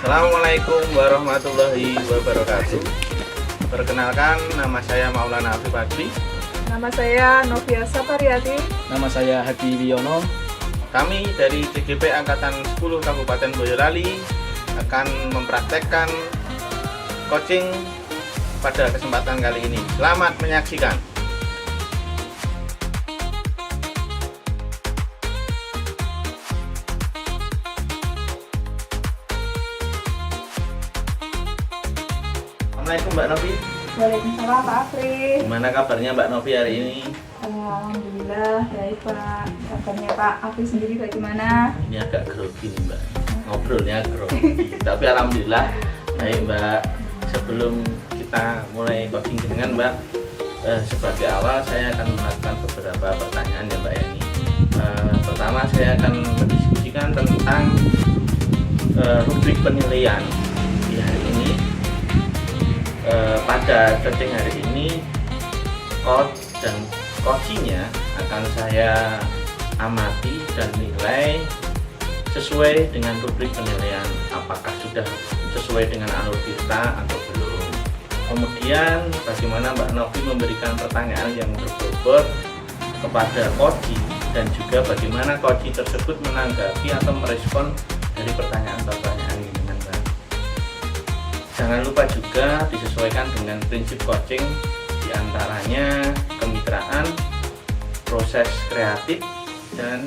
Assalamualaikum warahmatullahi wabarakatuh. Perkenalkan, nama saya Maulana Afif Adli. Nama saya Novia Sapariati. Nama saya Hadi Wiono. Kami dari CGP Angkatan 10 Kabupaten Boyolali akan mempraktekkan coaching pada kesempatan kali ini. Selamat menyaksikan. Assalamualaikum Mbak Novi. Waalaikumsalam Pak Afri. Gimana kabarnya Mbak Novi hari ini? Alhamdulillah baik Pak. Kabarnya Pak Afri sendiri bagaimana? Ini agak grogi nih Mbak. Ngobrolnya grogi. Tapi alhamdulillah baik Mbak. Sebelum kita mulai coaching dengan Mbak, sebagai awal saya akan melakukan beberapa pertanyaan ya Mbak ya ini. Pertama saya akan mendiskusikan tentang rubrik penilaian di hari ini. Pada coaching hari ini, coach dan coachingnya akan saya amati dan nilai sesuai dengan rubrik penilaian, apakah sudah sesuai dengan alur kita atau belum. Kemudian bagaimana Mbak Novi memberikan pertanyaan yang berbobot kepada coaching, dan juga bagaimana coaching tersebut menanggapi atau merespon dari pertanyaan-pertanyaan ini dengan baik. Jangan lupa juga disesuaikan dengan prinsip coaching, diantaranya kemitraan, proses kreatif, dan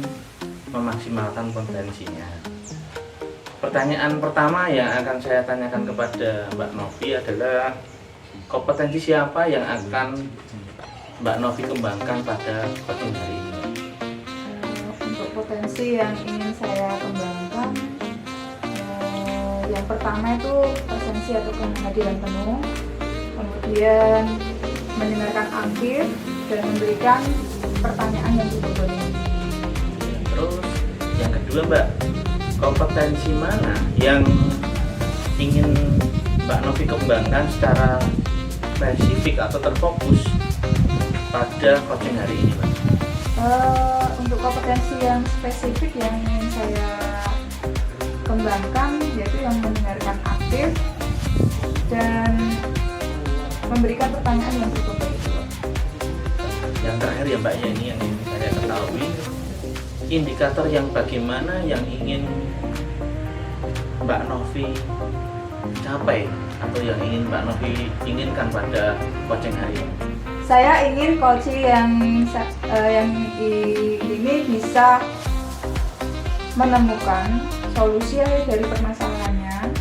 memaksimalkan potensinya. Pertanyaan pertama yang akan saya tanyakan kepada Mbak Novi adalah kompetensi siapa yang akan Mbak Novi kembangkan pada coaching hari ini? Untuk potensi yang ingin saya kembangkan, yang pertama itu presensi atau kehadiran penuh, kemudian mendengarkan aktif dan memberikan pertanyaan yang berbobot. Terus yang kedua Mbak, kompetensi mana yang ingin Mbak Novi kembangkan secara spesifik atau terfokus pada coaching hari ini Mbak? Untuk kompetensi yang spesifik yang ingin saya kembangkan yaitu yang mendengarkan aktif dan memberikan pertanyaan yang berbobot. Yang terakhir ya Mbak ya, ini yang ingin saya ketahui, indikator yang bagaimana yang ingin Mbak Novi capai atau yang ingin Mbak Novi inginkan pada coaching hari ini? Saya ingin coaching yang ini bisa menemukan solusi dari permasalahannya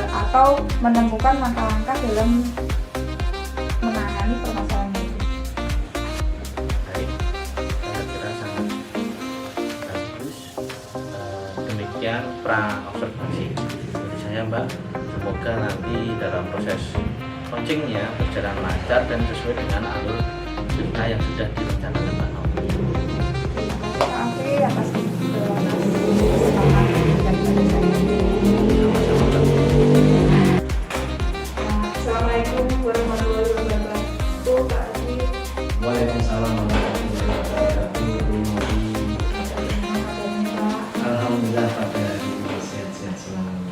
atau menemukan langkah-langkah dalam menangani permasalahan itu. Baik, saya kira sangat bagus. Demikian pra-observasi dari saya Mbak. Semoga nanti dalam proses coachingnya berjalan lancar dan sesuai dengan alur cerita yang sudah direncanakan Mbak Novi. Terima kasih Pak Afri atas kesempatan dan Assalamualaikum warahmatullahi wabarakatuh Pak Afri. Waalaikumsalam warahmatullahi wabarakatuh. Alhamdulillah pada hari ini sehat-sehat selalu.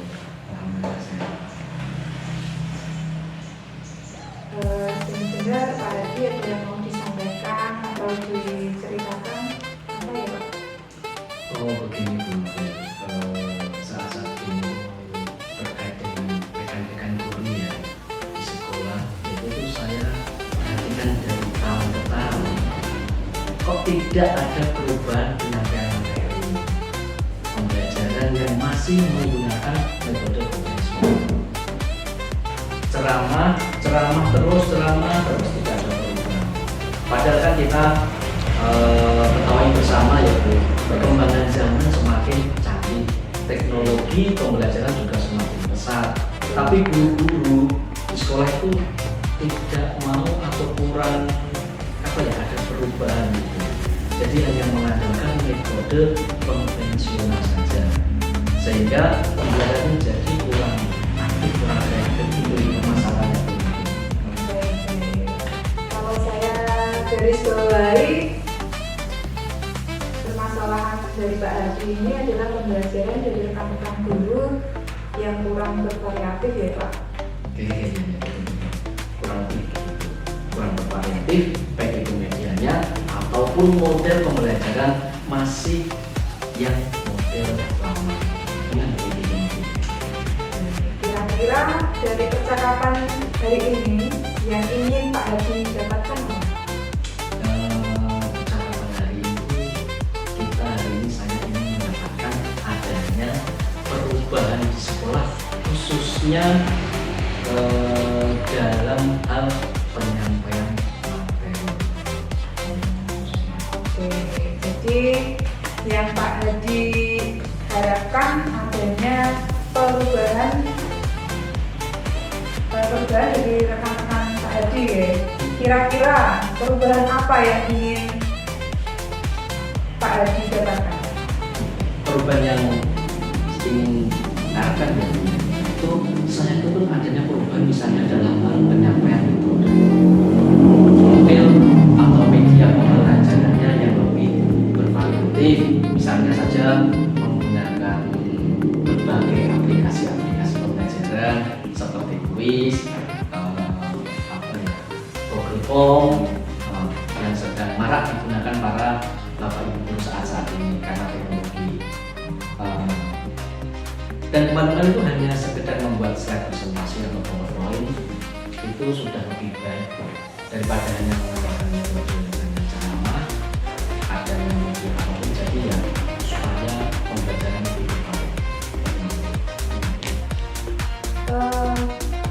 Alhamdulillah sehat. Dengar Pak Hadi ada yang mau disampaikan atau diceritakan apa ya Pak? Oh begini Bu, salah satu terkait dengan rekan-rekan guru ya di sekolah, itu saya perhatikan dari tahun ke tahun kok tidak ada perubahan penyampaian materi pembelajaran yang masih menggunakan metode konvensional. Ceramah terus tidak ada perubahan. Padahal kan kita ketahui bersama ya Bu, perkembangan zaman semakin canggih, teknologi pembelajaran juga semakin besar. Tapi guru-guru di sekolah itu tidak mau atau kurang ada perubahan gitu. Jadi hanya mengandalkan metode konvensional saja, sehingga pembelajaran jadi kurang aktif, kurang kreatif itu masalahnya. Kalau saya garis bawahi bervariatif ya Pak. Oke, kurang bervariatif, baik itu medianya ataupun model pembelajaran masih yang model lama. Kira-kira dari percakapan hari ini yang ingin Pak Hadi dapatkan apa? Percakapan hari ini, kita hari ini saya ingin mendapatkan adanya perubahan di sekolah, khususnya dalam hal penyampaian materi. Oke, jadi yang Pak Hadi harapkan adanya perubahan dari rekan-rekan Pak Hadi ya. Kira-kira perubahan apa yang ingin Pak Hadi dapatkan? Perubahan yang ingin harapkan itu saya itu pun adanya perubahan misalnya dalam hal penyampaian metode model atau media pembelajarannya yang lebih bervariatif, misalnya saja menggunakan berbagai aplikasi pembelajaran seperti kuis, Google Form yang sedang marak digunakan para bapak ibu guru saat ini karena teknologi. Dan kemarin itu hanya sekedar membuat slide presentasi atau PowerPoint itu sudah lebih baik daripada hanya menggunakan metode dengan ceramah ada yang lebih apapun, jadi ya supaya pembelajaran lebih baik.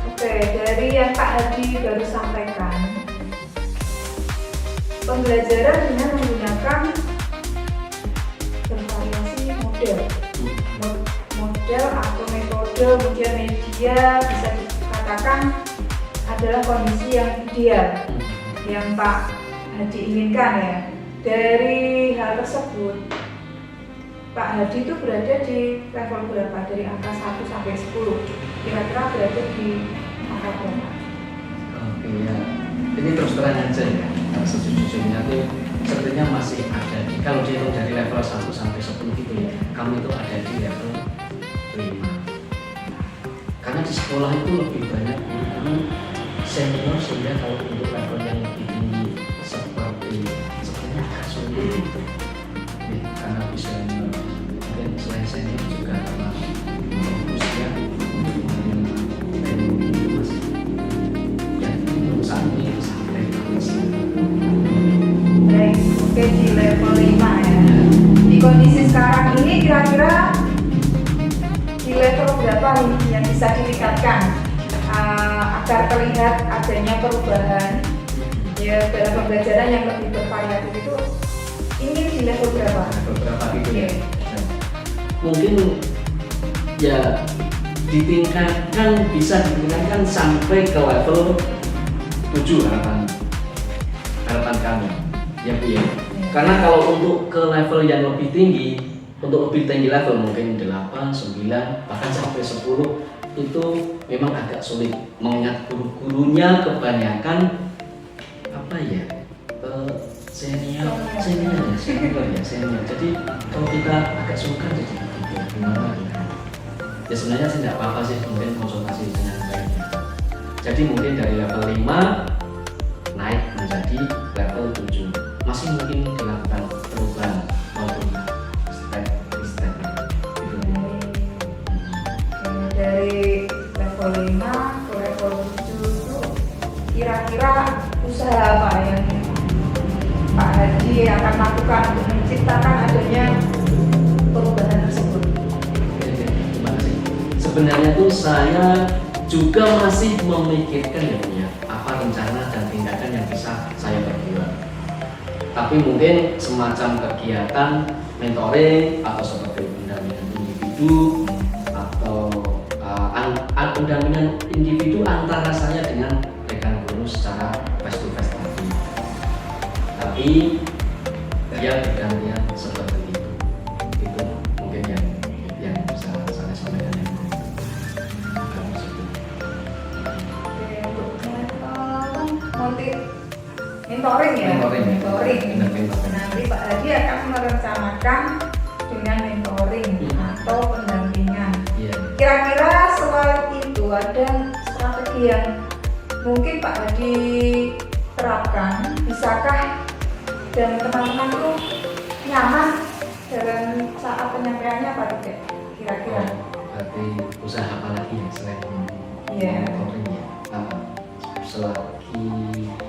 Oke, dari yang Pak Hadi baru sampaikan, pembelajaran dengan menggunakan bervariasi model atau metode, kemudian media bisa dikatakan adalah kondisi yang ideal yang Pak Hadi inginkan ya. Dari hal tersebut Pak Hadi itu berada di level berapa? Dari angka 1 sampai 10 kira-kira berada di angka berapa? Oke ya, ini terus terang aja ya, sejujurnya tuh sebenarnya masih ada di, kalau dihitung dari level 1 sampai 10 gitu ya, kamu itu ada di level 5 karena di sekolah itu lebih banyak guru senior, sehingga kalau untuk level yang lebih tinggi seperti sebenarnya agak sulit gitu ya, karena bisa mungkin selain senior juga karena usia Baik, oke, di level 5 ya. Di kondisi sekarang ini kira-kira di level berapa yang bisa ditingkatkan agar terlihat adanya perubahan ya dalam pembelajaran yang lebih bervariatif itu ingin di level berapa? Beberapa gitu ya. Oke. Mungkin ya ditingkatkan, bisa ditingkatkan sampai ke level 7 harapan kami ya Bu ya. Karena kalau untuk ke level yang lebih tinggi, untuk lebih tinggi level mungkin 8, 9, bahkan sampai 10 itu memang agak sulit mengingat guru-gurunya kebanyakan apa ya, senior. Jadi kalau kita agak sungkan jadi gimana ya, sebenarnya sih tidak apa-apa sih, mungkin konsultasi dengan baiknya. Jadi mungkin dari level 5 naik menjadi level 7 masih mungkin dilakukan perubahan maupun step by step gitu. Dari level 5 ke level 7 itu kira-kira usaha apa yang Pak Hadi akan lakukan untuk menciptakan adanya perubahan tersebut? Terima kasih. Sebenarnya tuh saya juga masih memikirkan ya apa rencana dan tindakan yang bisa saya perbuat. Tapi mungkin semacam kegiatan mentoring atau seperti pendampingan individu atau pendampingan individu antara saya dengan rekan guru secara face to face tadi. Tapi ya bergantian seperti itu. Itu mungkin yang bisa saya sampaikan. Mentoring ya? Mentoring. Nanti Pak Hadi akan merencanakan dengan mentoring atau pendampingan. Iya. Kira-kira selain ada strategi yang mungkin Pak Hadi terapkan, bisakah dan teman-teman itu nyaman dalam saat penyampaiannya apa tidak kira-kira? Berarti usaha apa lagi ya selain Iya. mentoring ya? Selagi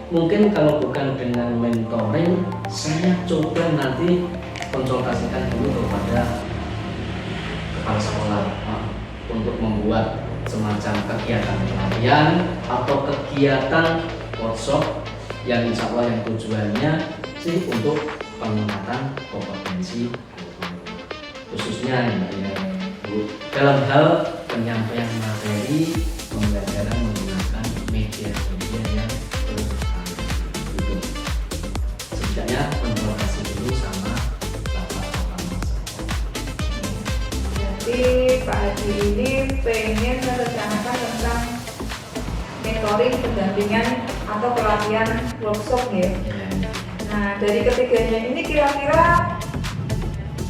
mungkin kalau bukan dengan mentoring, saya coba nanti konsultasikan dulu kepada kepala sekolah untuk membuat semacam kegiatan pelatihan atau kegiatan workshop yang insya Allah yang tujuannya sih untuk peningkatan kompetensi khususnya ya Bu, dalam hal penyampaian materi pembelajaran menggunakan media yang berbasis itu setidaknya konsultasi dulu sama bapak kepala sekolah. Jadi Pak Hadi ini pengen merencanakan tentang mentoring, pendampingan atau pelatihan workshop ya. Nah dari ketiganya ini kira-kira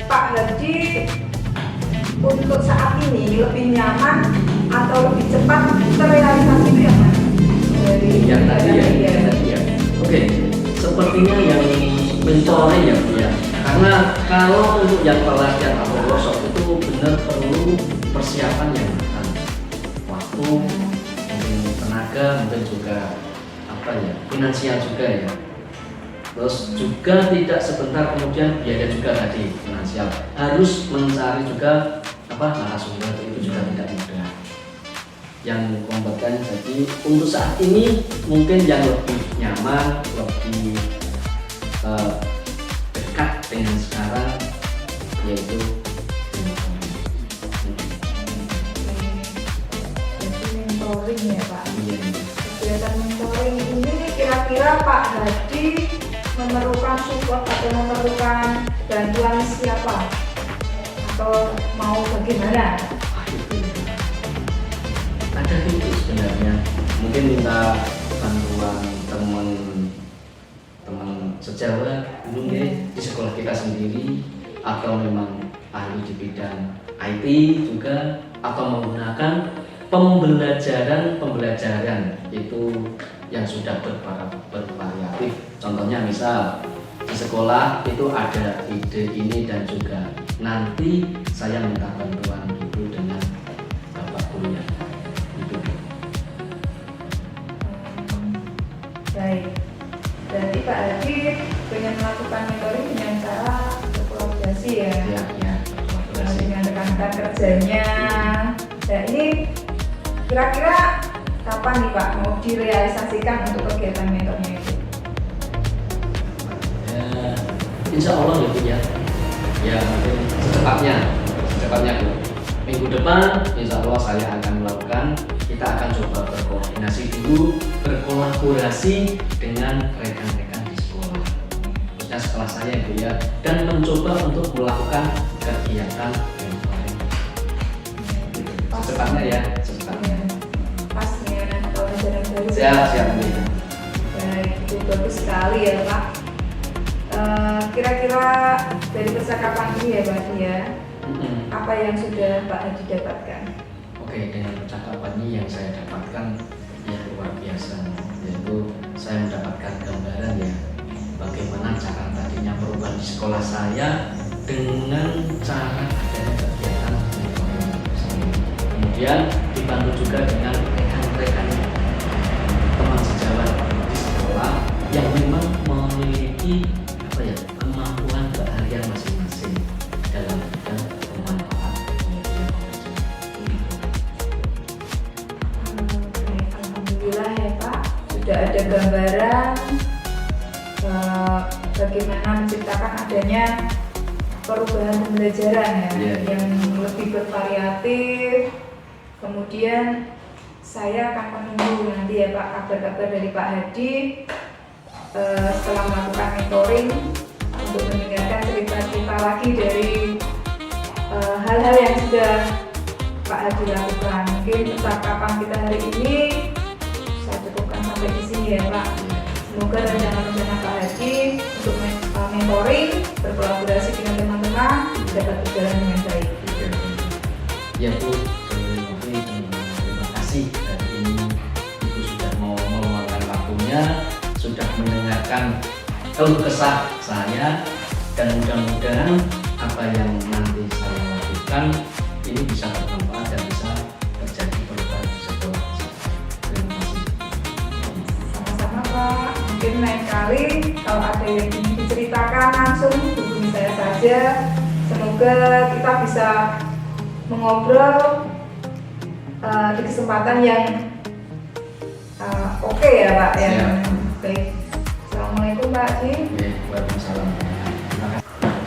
Pak Hadi untuk saat ini lebih nyaman atau lebih cepat terrealisasi itu yang mana? Dari Yang tadi ya, iya. yang tadi ya. Oke, sepertinya yang mentoring ya Bu ya. Karena kalau untuk yang pelatihan atau workshop itu benar perlu persiapan yang matang. Waktu, mungkin tenaga, mungkin juga apa ya, finansial juga ya. Terus juga tidak sebentar kemudian biaya juga tadi finansial. Harus mencari juga apa narasumber itu juga tidak mudah. Yang kompeten jadi untuk saat ini mungkin yang lebih nyaman, lebih dekat dengan sekarang yaitu Jadi mentoring ya Pak. iya. Kegiatan mentoring ini kira-kira Pak Hadi memerlukan support atau memerlukan bantuan siapa? Atau mau bagaimana? Ada itu sebenarnya mungkin minta bantuan teman sejawat dulu ya di sekolah kita sendiri atau memang ahli di bidang IT juga atau menggunakan pembelajaran itu yang sudah bervariatif. Contohnya misal di sekolah itu ada ide ini dan juga nanti saya minta bantuan itu dengan bapak guru yang itu. Baik. Berarti Pak Hadi pengen melakukan mentoring dengan cara berkolaborasi ya. Ya, kolaborasi. Dengan rekan-rekan kerjanya. Nah ini kira-kira kapan nih Pak mau direalisasikan untuk kegiatan mentornya itu? Ya, insya Allah gitu ya. Ya mungkin secepatnya Bu. Minggu depan insya Allah saya akan melakukan. Kita akan coba berkoordinasi dulu, berkolaborasi dengan rekan-rekan di sekolah, khususnya sekolah saya Bu ya, dan mencoba untuk melakukan kegiatan mentoring. Secepatnya ya, secepatnya. Pas nih nanti kalau ajaran baru. Siap Bu. Baik, itu bagus sekali ya Pak. Kira-kira dari percakapan ini ya Pak Hadi ya, apa yang sudah Pak Hadi dapatkan? Oke, dengan percakapan ini yang saya dapatkan ya luar biasa, yaitu saya mendapatkan gambaran ya bagaimana cara tadinya perubahan di sekolah saya dengan cara adanya kegiatan mentoring tersebut. Kemudian dibantu juga dengan rekan-rekan teman sejawat di sekolah yang memang memiliki apa ya kemampuan keahlian masing-masing dalam bidang pemanfaatan media Alhamdulillah ya Pak, sudah ada gambaran bagaimana menciptakan adanya perubahan pembelajaran ya, yang lebih bervariatif. Kemudian saya akan menunggu nanti ya Pak kabar-kabar dari Pak Hadi setelah melakukan mentoring untuk mendengarkan cerita-cerita lagi dari hal-hal yang sudah Pak Hadi lakukan. Mungkin percakapan kita hari ini saya cukupkan sampai di sini ya Pak. Semoga rencana-rencana Pak Hadi untuk mentoring, berkolaborasi dengan teman-teman dapat berjalan dengan baik. Ya Bu, terima kasih hari ini Ibu sudah mau meluangkan waktunya, sudah mendengarkan keluh kesah saya, dan mudah-mudahan apa yang nanti saya lakukan ini bisa bermanfaat dan bisa terjadi perubahan di sekolah. Terima kasih. Sama-sama Pak. Mungkin lain kali kalau ada yang ingin diceritakan langsung hubungi saya saja. Semoga kita bisa mengobrol di kesempatan yang oke ya Pak. Yang baik. Assalamualaikum Pak Haji. Waalaikumsalam.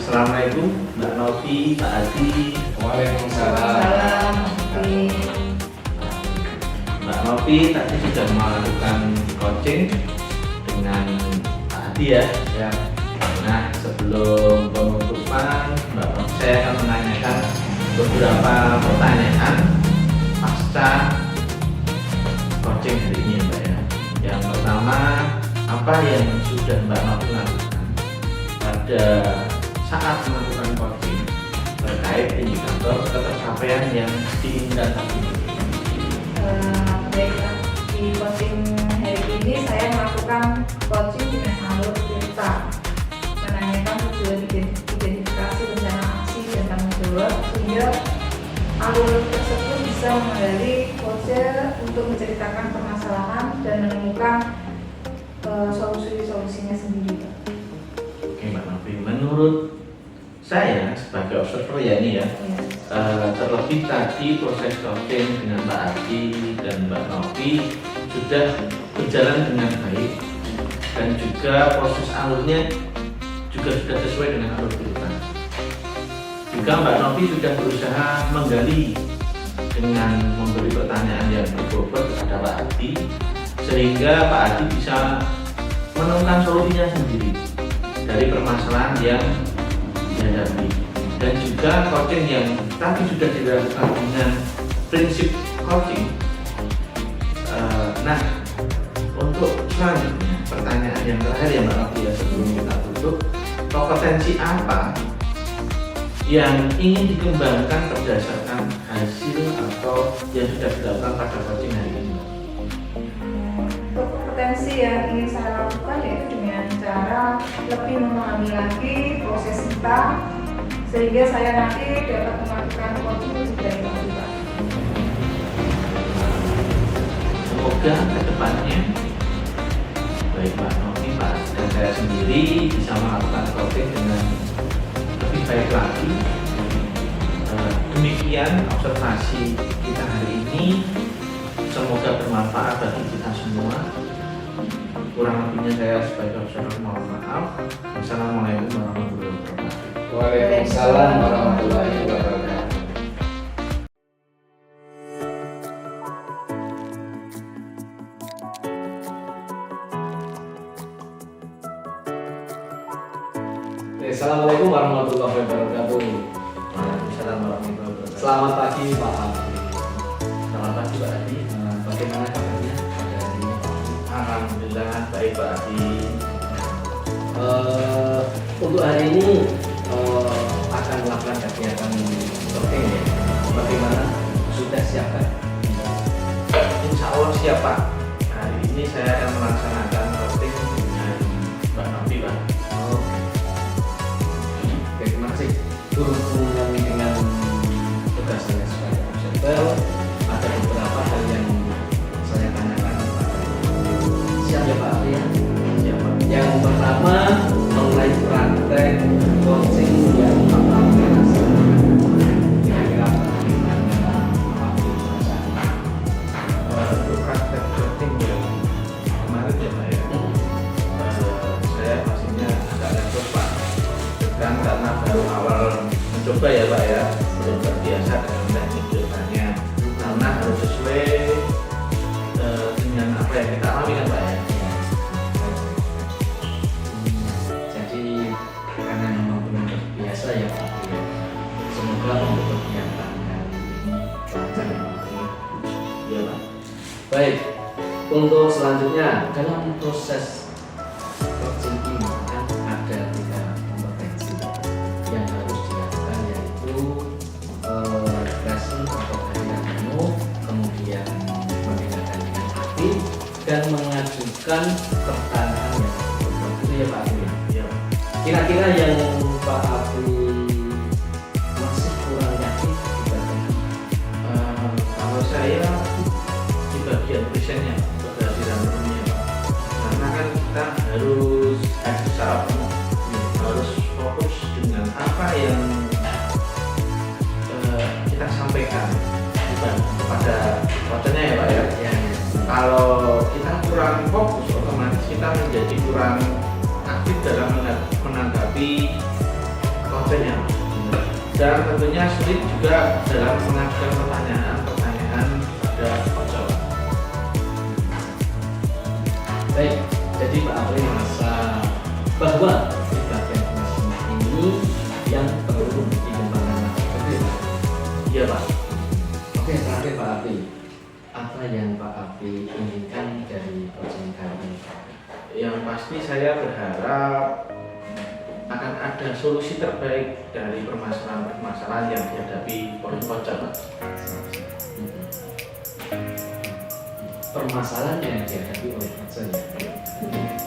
Assalamualaikum Mbak Novi, Pak Adi. Salam. Mbak Novi tadi sudah melakukan coaching dengan Pak Adi ya. Nah, sebelum penutupan, Mbak Novi, saya akan menanyakan beberapa pertanyaan pasca coaching hari ini Mbak ya. Yang pertama, apa yang sudah Mbak Novi lakukan pada saat melakukan coaching terkait indikator ketercapaian yang diinginkan tadi? Baik Pak. Di coaching hari ini saya melakukan coaching dengan alur cerita, menanyakan tujuan identifikasi rencana aksi dan tanggung jawab, sehingga alur tersebut bisa mengendali coacher untuk menceritakan permasalahan dan menemukan solusi-solusinya sendiri. Oke Mbak Novi, menurut saya sebagai observer ya ini ya, terlebih tadi proses coaching dengan Mbak Adi dan Mbak Novi sudah berjalan dengan baik, dan juga proses alurnya juga sudah sesuai dengan alur cerita. Juga Mbak Novi sudah berusaha menggali dengan memberi pertanyaan yang berbobot kepada Pak Adi, sehingga Pak Adi bisa menemukan solusinya sendiri dari permasalahan yang dihadapi. Dan juga coaching yang tadi sudah dilakukan dengan prinsip coaching. Nah, untuk selanjutnya pertanyaan yang terakhir ya Mbak Novi ya, sebelum kita tutup, kompetensi apa yang ingin dikembangkan berdasarkan hasil atau yang sudah dilakukan pada coaching hari ini? Untuk kompetensi yang ingin saya lakukan yaitu dengan cara lebih memahami lagi proses kita, sehingga saya nanti dapat melakukan coaching lebih baik lagi Pak. Semoga kedepannya baik Pak Novi, Pak dan saya sendiri bisa melakukan coaching dengan lebih baik lagi. Demikian observasi kita hari ini, semoga bermanfaat bagi kita semua. Kurang lebihnya saya sebagai observer mohon maaf. Wassalamualaikum warahmatullahi wabarakatuh. Waalaikumsalam warahmatullahi wabarakatuh. Assalamualaikum warahmatullahi wabarakatuh. Waalaikumsalam warahmatullahi wabarakatuh. Selamat pagi Pak Adi. Selamat pagi Pak Adi. Bagaimana kabarnya pada hari ini Pak Adi? Alhamdulillah baik Pak Adi. Untuk hari ini akan melakukan kegiatan coaching ya. Bagaimana? Sudah siapkan? Insya Allah siap Pak. Hari ini saya akan melaksanakan coaching dengan Mbak Novi Pak. Oke, terima kasih. Berhubungan dengan tugas saya sebagai observer, ada beberapa hal yang saya tanyakan kepada siap ya Pak Adi ya? Siap Pak. Yang pertama mengenai praktek coaching yang Bapak laksanakan. Kira-kira bagaimana waktu pelaksanaan? Untuk praktek coaching yang kemarin ya Pak ya, saya pastinya agak repot Pak, kan karena baru awal mencoba ya Pak ya, belum terbiasa dengan teknik dosanya, karena harus sesuai dengan apa yang kita alami kan Pak ya. Jadi karena memang belum terbiasa ya Pak ya. Semoga untuk kegiatan kali ini lancar ya Pak ya. Iya Pak. Baik, untuk selanjutnya dalam proses coaching ini kan ada 3 kompetensi yang harus dilakukan, yaitu present atau kehadiran penuh, kemudian mendengar diskusi dan mengajukan pertanyaan yang berbobot. Itu ya Pak Afri. Ya. Kira-kira yang Pak Afri masih kurang yakin di bagian Kalau saya di bagian presentnya, keberhasilan penuhnya, karena kan kita harus secara penuh, harus fokus dengan apa yang kita sampaikan kepada wacanya ya Pak ya. Kalau kita kurang fokus, otomatis kita menjadi kurang aktif dalam menanggapi kontennya, dan tentunya sulit juga dalam mengajukan pertanyaan pada pojok. baik, jadi Pak Afri merasa bahwa di bagian kelas ini yang perlu dikembangkan lagi. Iya Pak. Oke, terakhir Pak Afri, apa yang Pak Afri inginkan dari coaching kali ini? Yang pasti saya berharap akan ada solusi terbaik dari permasalahan-permasalahan yang dihadapi oleh pojok. Permasalahan yang dihadapi oleh coaching.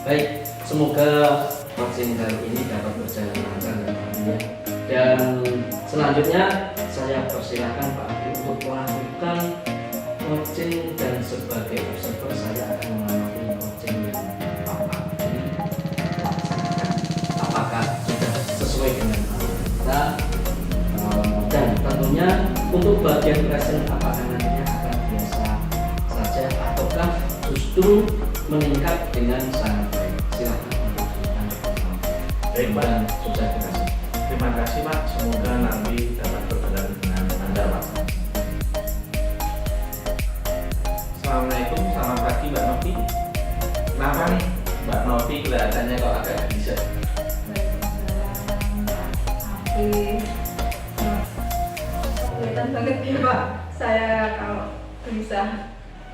Baik, semoga coaching kali ini dapat berjalan lancar dan bahagia. Dan selanjutnya saya persilahkan Pak Afri untuk melakukan coaching, dan sebagai observer saya akan mengamati coaching yang Pak Afri laksanakan. Apakah sudah sesuai dengan kita? Dan tentunya untuk bagian present, apakah nantinya akan biasa saja ataukah justru meningkat dengan sangat baik? Silakan untuk ditanyakan. Baik Pak. Dan sukses terus. Terima kasih Pak. Semoga nanti dapat berjalan dengan Anda Pak. Assalamualaikum, selamat pagi Mbak Novi. Kenapa nih Mbak Novi kelihatannya kok agak bisa? Kelihatan banget ya Pak, saya kalau bisa.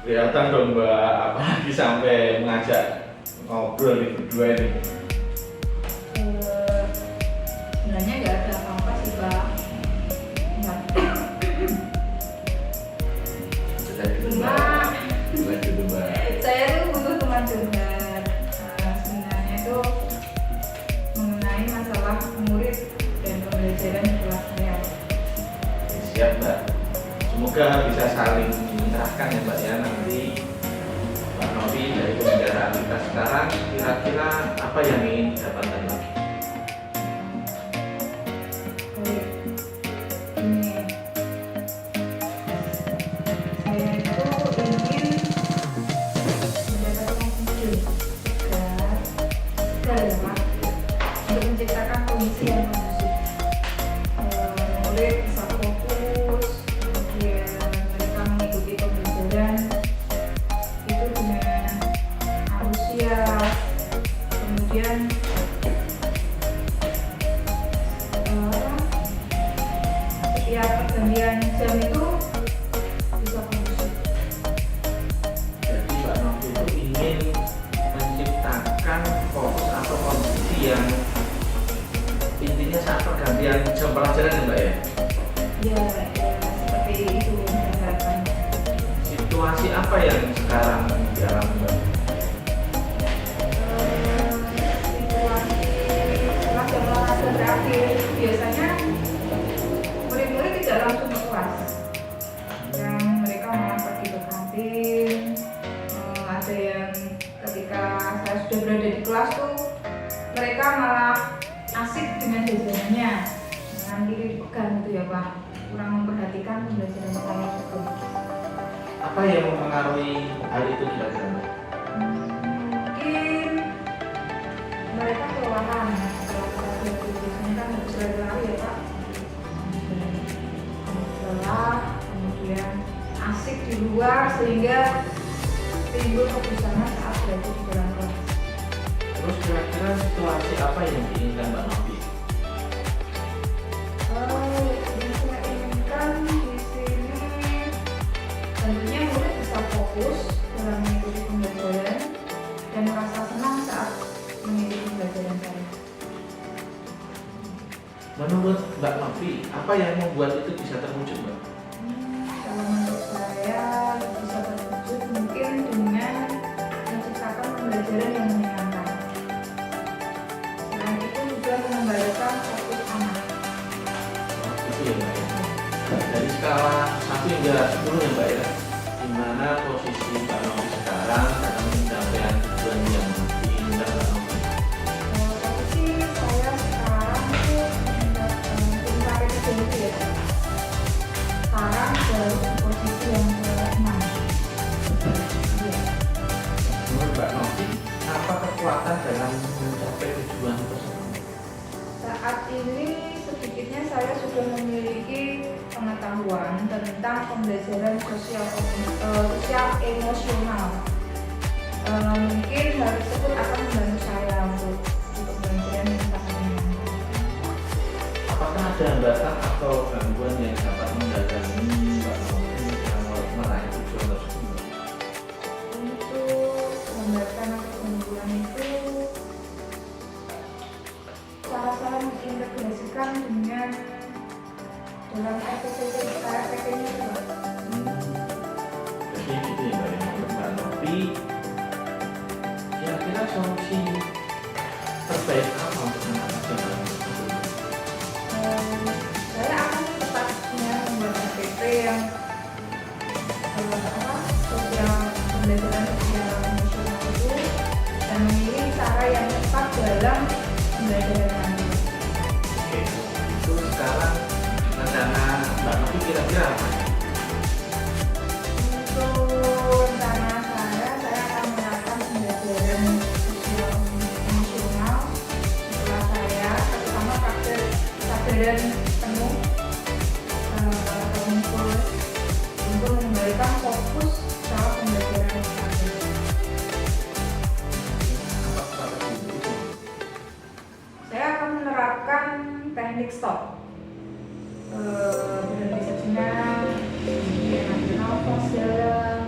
Kelihatan dong Mbak, apalagi sampai mengajak ngobrol di berdua ini. Sebenarnya nggak ada apa-apa sih Pak. Nggak. Cuma Mulai dulu Mbak. saya tuh butuh teman curhat. Sebenarnya itu mengenai masalah murid dan pembelajaran di kelas saya. Siap Mbak. Semoga bisa saling menyerahkan ya Mbak ya, nanti Mbak Novi dari pembicaraan kita sekarang kira-kira apa yang ingin didapatkan Mbak? Baik. Ini saya itu ingin mendapatkan ide segar ya Pak, untuk menciptakan kondisi yang kondusif. Murid bisa fokus, kemudian mereka mengikuti pembelajaran itu dengan antusias, kemudian setiap pergantian jam itu bisa kondusif. Jadi Mbak Novi itu ingin menciptakan fokus atau kondisi yang intinya saat pergantian jam pelajaran ya Mbak ya? Ya, seperti itu yang saya harapkan. Situasi apa yang sekarang dialami Mbak? Situasi setelah jam olahraga terakhir biasanya murid-murid tidak langsung ke kelas, yang mereka malah pergi ke kantin. Ada yang ketika saya sudah berada di kelas tuh mereka malah asik dengan jajanannya, dengan kiri dipegang gitu ya Pak, kurang memperhatikan pembelajaran saya juga. Apa yang mempengaruhi hal itu kira-kira Mbak? Mungkin mereka kelelahan setelah terapi itu, biasanya kan harus lari-lari ya Pak. Lelah, kemudian asik di luar sehingga timbul kebosanan saat berada di dalam kelas. Terus kira-kira situasi apa yang diinginkan Mbak Novi? Yang saya inginkan di sini tentunya murid bisa fokus dalam mengikuti pembelajaran dan merasa senang saat mengikuti pembelajaran saya. Menurut Mbak Novi, apa yang membuat itu bisa terwujud Mbak? Kalau menurut saya bisa terwujud mungkin dengan dulu ya Mbak ya, gimana posisi Mbak Novi sekarang dalam pencapaian tujuan yang diinginkan Mbak Novi? Posisi saya sekarang itu pencapaian itu ya. Sekarang baru di posisi yang ke-6. Iya. Menurut Mbak Novi, apa kekuatan dalam mencapai tujuan tersebut? Saat ini sedikitnya saya sudah memiliki pengetahuan tentang pembelajaran sosial emosional. Mungkin hal tersebut akan membantu saya untuk pembelajaran tentang ini. Apakah ada hambatan atau gangguan yang dapat mendatangi Mbak Novi dalam meraih tujuan tersebut? Untuk hambatan atau gangguan itu cara-cara mengintegrasikan dengan dalam SPP-nya itu. Jadi gitu ya Mbak, menurut Mbak Novi, kira-kira solusi terbaik apa untuk mengatasi hal tersebut? Saya akan tepatnya membuat SPP yang sosial pembelajaran sosial emosional itu dan memilih cara yang tepat dalam pembelajaran. Oke, itu sekarang rencana Mbak Novi kira-kira apa? Untuk rencana saya akan menerapkan pembelajaran sosial emosional setelah saya terutama kesadaran penuh atau untuk mengembalikan fokus saat pembelajaran tersebut. Apa strategi itu? Saya akan menerapkan teknik stop. Berhenti sejenak, kemudian ambil nafas dalam,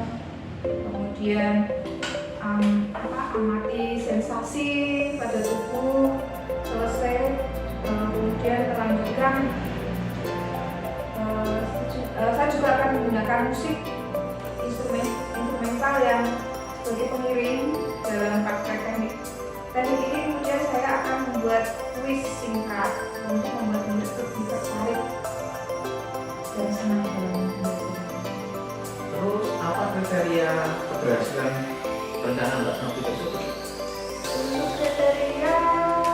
kemudian amati sensasi pada tubuh, selesai, kemudian melanjutkan. Saya juga akan menggunakan musik instrumental yang sebagai pengiring dalam praktek teknik. Teknik ini kemudian saya akan membuat kuis singkat untuk membuat murid lebih tertarik dan senang dalam belajar. Terus apa kriteria keberhasilan rencana Mbak Novi tersebut? Untuk kriteria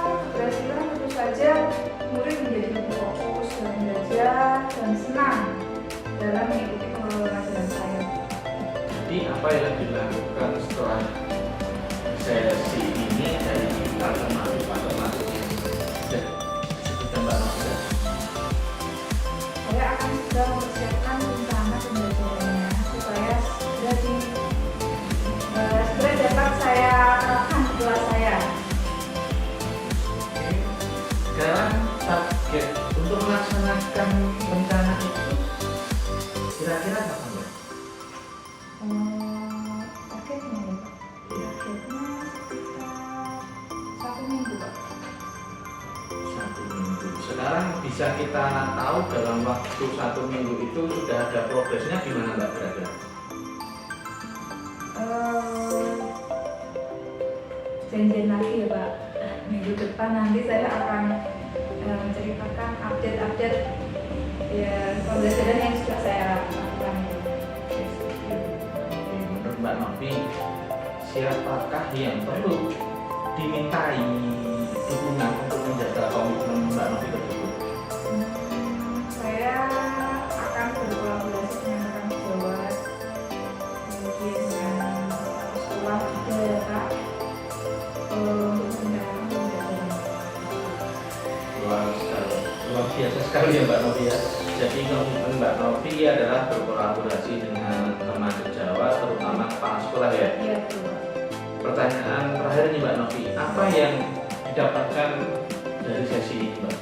keberhasilan tentu saja murid menjadi lebih fokus dalam belajar dan senang dalam mengikuti pembelajaran saya. Jadi apa yang dilakukan setelah sesi ini dari para mahasiswa yang sudah disebutkan Mbak Novi? Saya akan segera mempersiapkan rencana pembelajarannya supaya segera dapat saya terapkan di kelas saya. Oke. Sekarang target untuk melaksanakan rencana itu kira-kira kapan Mbak? Targetnya ya Pak? Iya. Targetnya sekitar 1 minggu Pak. 1 minggu. Sekarang bisa kita tahu dalam waktu 1 minggu itu sudah ada progresnya gimana Mbak kira-kira? Janjian lagi ya Pak. Minggu depan nanti saya akan menceritakan update ya pembelajaran yang sudah saya lakukan. Menurut Mbak Novi, siapakah yang perlu dimintai dukungan untuk menjaga komitmen Mbak Novi tersebut? Saya akan berkolaborasi dengan rekan sejawat, kemudian dengan sekolah juga ya Kak, untuk menjalankan pembelajaran. Luar biasa sekali ya Mbak Novi ya. Jadi komitmen Mbak Novi adalah berkolaborasi dengan teman sejawat, terutama kepala sekolah ya. Iya betul. Pertanyaan terakhir nih Mbak Novi, apa yang didapatkan dari sesi ini Mbak?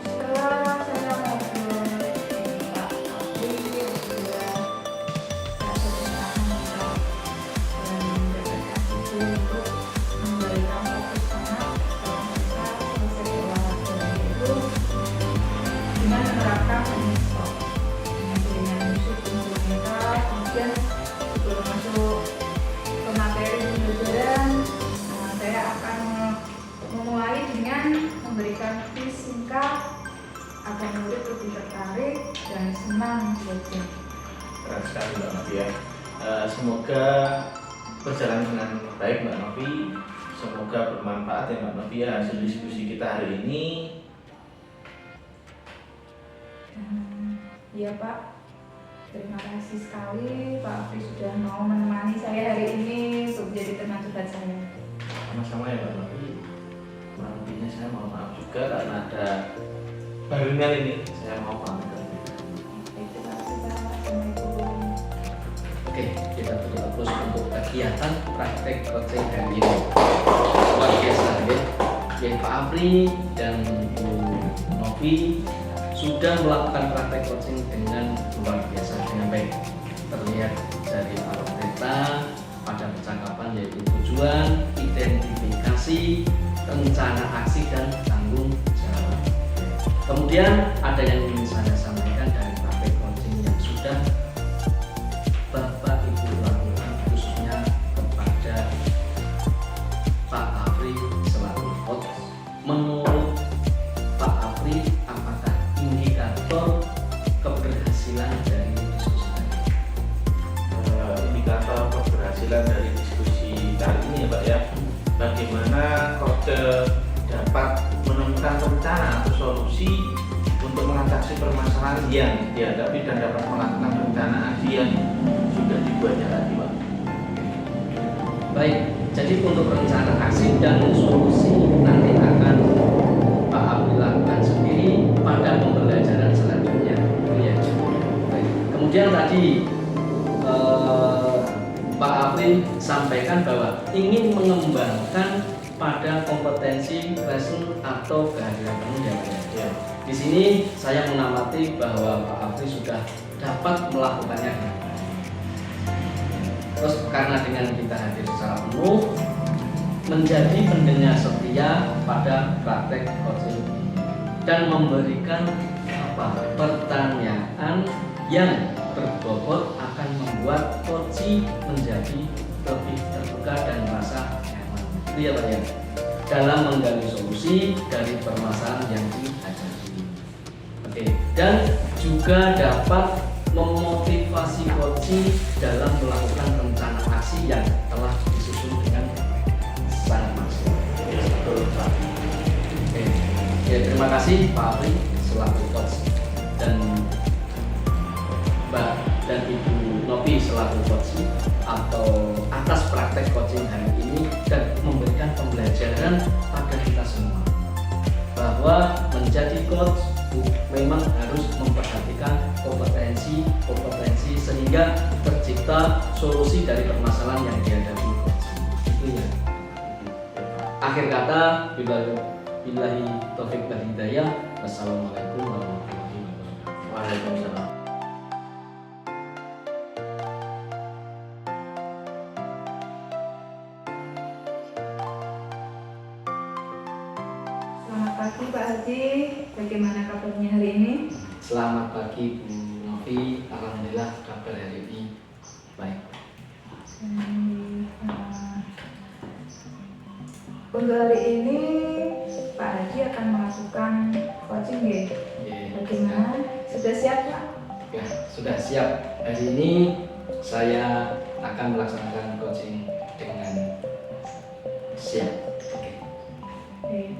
Setelah saya ngobrol dengan Pak Abdi, juga saya berusaha untuk mendapatkan itu untuk memberikan fokus sangat kalau mereka selesai olahraga itu dengan menerapkan teknik stop dengan musik instrumental, kemudian sebelum masuk ke materi pembelajaran saya akan memulai dengan memberikan quiz berjalan dengan baik Mbak Novi. Semoga bermanfaat ya Mbak Novi ya hasil diskusi kita hari ini. Iya Pak, terima kasih sekali Pak Afri sudah mau menemani saya hari ini untuk menjadi teman curhat saya. Sama-sama ya Mbak Novi. Kurang lebihnya saya mohon maaf juga karena ada barengan ini. Saya mau pamit. Terima kasih Pak. Assalamualaikum. Oke, kita tutup terus untuk kegiatan praktek coaching hari ini. Luar biasa ya, Pak Afri dan Bu Novi sudah melakukan praktek coaching dengan luar biasa, dengan baik. Terlihat dari awal cerita pada percakapan yaitu tujuan, identifikasi, rencana aksi dan tanggung jawab. Kemudian ada yang ingin saya sampaikan dari praktek coaching yang sudah Bapak Ibu lakukan, khususnya kepada Pak Afri selaku coach. Menurut Pak Afri, apakah indikator keberhasilan dari diskusi tadi? Indikator keberhasilan dari diskusi kali ini ya Pak ya, bagaimana coach dapat menemukan rencana atau solusi untuk mengatasi permasalahan yang dihadapi dan dapat melakukan rencana aksi yang sudah dibuatnya tadi Pak. Baik, jadi untuk rencana aksi dan solusi nanti akan Pak Afri lakukan sendiri pada pembelajaran selanjutnya. Ya. Baik. Kemudian tadi Pak Afri sampaikan bahwa ingin mengembangkan pada kompetensi lesson atau kehadiran penuh ya. Di sini saya mengamati bahwa Pak Afri sudah dapat melakukannya. Terus karena dengan kita hadir secara penuh, menjadi pendengar setia pada praktek coaching dan memberikan pertanyaan yang berbobot akan membuat coaching menjadi lebih terbuka dan merasa nyaman. Itu ya Pak ya, dalam menggali solusi dari permasalahan yang dihadapi. Oke, dan juga dapat memotivasi coaching dalam melakukan rencana aksi yang telah disusun dengan sangat maksimal. Oke, ya terima kasih Pak Afri selaku coach dan Mbak dan Ibu Novi selaku coach atau atas praktek coaching hari ini dan memberikan pembelajaran pada kita semua bahwa menjadi coach memang harus memperhatikan kompetensi sehingga tercipta solusi dari permasalahan yang dihadapi coach. Itu ya. Akhir kata, billahi taufik wal hidayah. Wassalamualaikum warahmatullahi wabarakatuh. Waalaikumsalam. Selamat pagi Pak Haji, bagaimana kabarnya hari ini? Selamat pagi Bu Novi, alhamdulillah kabar hari ini baik. Untuk hari ini Pak Haji akan melakukan coaching ya? Bagaimana? Sudah siap Pak? Ya, sudah siap. Hari ini saya akan melaksanakan coaching dengan siap. Oke.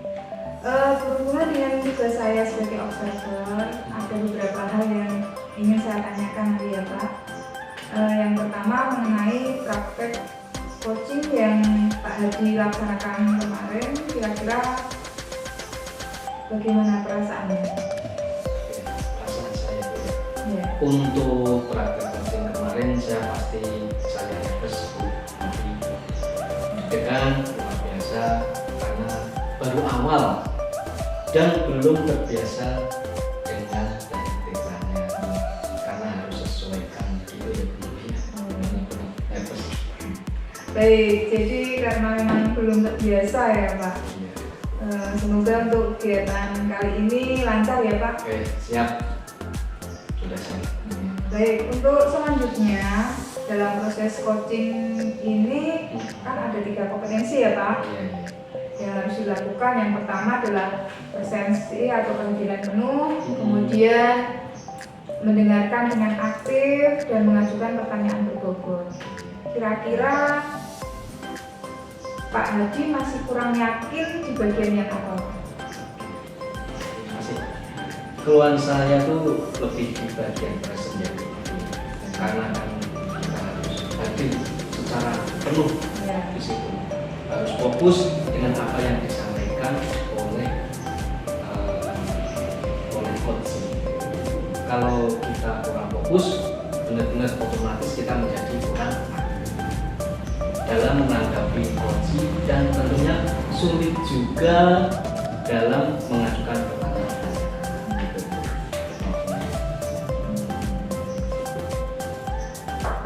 Berhubungan dengan tugas saya sebagai observer, ada beberapa hal yang ingin saya tanyakan ya Pak. Yang pertama mengenai praktek coaching yang Pak Haji laksanakan kemarin, kira-kira bagaimana perasaannya? Perasaan saya itu Ya. untuk praktek coaching kemarin saya nervous Bu Novi. Dengan luar biasa karena baru awal dan belum terbiasa dengan teknik-tekniknya karena harus sesuaikan gitu ya Bu. Nervous. Baik, jadi karena memang belum terbiasa ya Pak. Iya. Semoga untuk kegiatan kali ini lancar ya Pak. Oke, siap. Sudah siap. Baik, untuk selanjutnya dalam proses coaching ini kan ada 3 kompetensi ya Pak Iya, iya. yang harus dilakukan. Yang pertama adalah presensi atau kehadiran penuh, kemudian mendengarkan dengan aktif dan mengajukan pertanyaan berbobot. Kira-kira Pak Hadi masih kurang yakin di bagian yang apa? Masih. Keluhan saya tuh lebih di bagian present ya, karena kan kita harus hadir secara penuh Ya. di situ, harus fokus dengan apa yang disampaikan oleh coach. Kalau kita kurang fokus, benar-benar otomatis kita menjadi kurang dalam menanggapi coach, dan tentunya sulit juga dalam mengajukan pertanyaan.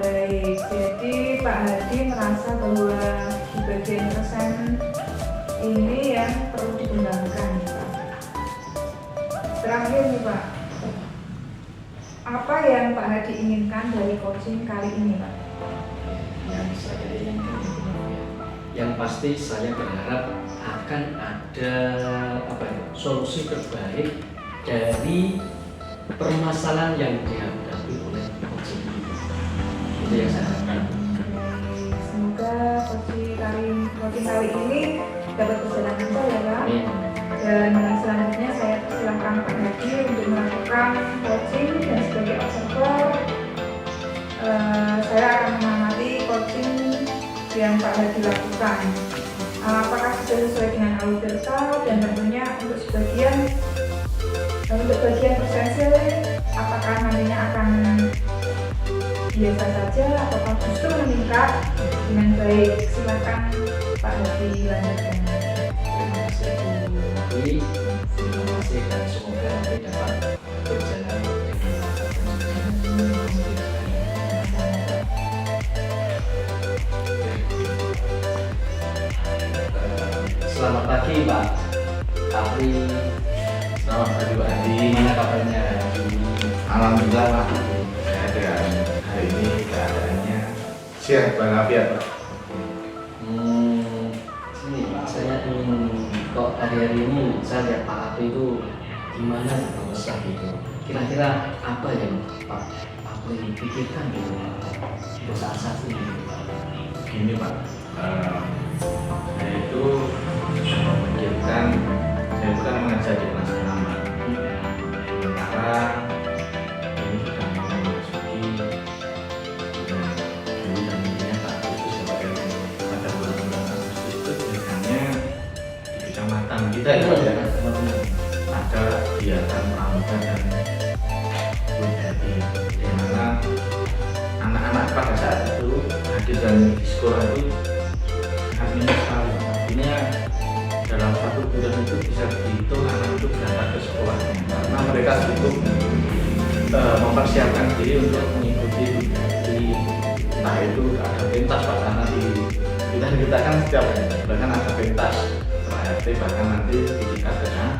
Baik, jadi Pak Hadi merasa bahwa di bagian persen ini yang perlu dikembangkan, Pak. Terakhir nih Pak, apa yang Pak Hadi inginkan dari coaching kali ini, Pak? Yang saya inginkan yang pasti saya berharap akan ada solusi terbaik dari permasalahan yang dihadapi oleh coaching. Itu yang saya harapkan. Semoga coaching kali ini dapat berjalan lancar ya Pak. Amin. Dan selanjutnya saya persilahkan Pak Hadi untuk melakukan coaching, dan sebagai observer saya akan mengamati coaching yang Pak Hadi lakukan. Apakah sudah sesuai dengan algoritma, dan tentunya untuk bagian persentil apakah nantinya akan biasa saja atau justru meningkat dengan baik. Silakan Pak Hadi lanjutkan. Terima kasih Bu Wi. Terima kasih, dan semoga nanti dapat berjalan dengan Selamat pagi Pak Apri. Selamat pagi Pak Hadi. Gimana kabarnya? Alhamdulillah Pak. Hari ini keadaannya sehat walafiat Pak. Sini saya ingin kok hari-hari ini saya lihat Pak Apri itu gimana besar gitu. Kira-kira apa yang Pak Apri pikirkan gitu untuk saat ini gitu, Pak? Gini Pak, saya itu memikirkan, saya itu kan mengajar di kelas 6 Pak. Sekarang ini sudah memasuki bulan Juli, dan intinya Pak Agustus sebagai pada bulan-bulan Agustus itu biasanya di kecamatan kita itu ada kegiatan pramuka dan budaya, di mana anak-anak pada saat itu hadir dan di sekolah itu sangat minim sekali. Artinya dalam satu bulan itu bisa dihitung anak itu berangkat ke sekolah, karena mereka cukup mempersiapkan diri untuk mengikuti entah itu ada pentas, bahkan di kita kan setiap bahkan ada pentas RT, bahkan nanti di tingkat daerah.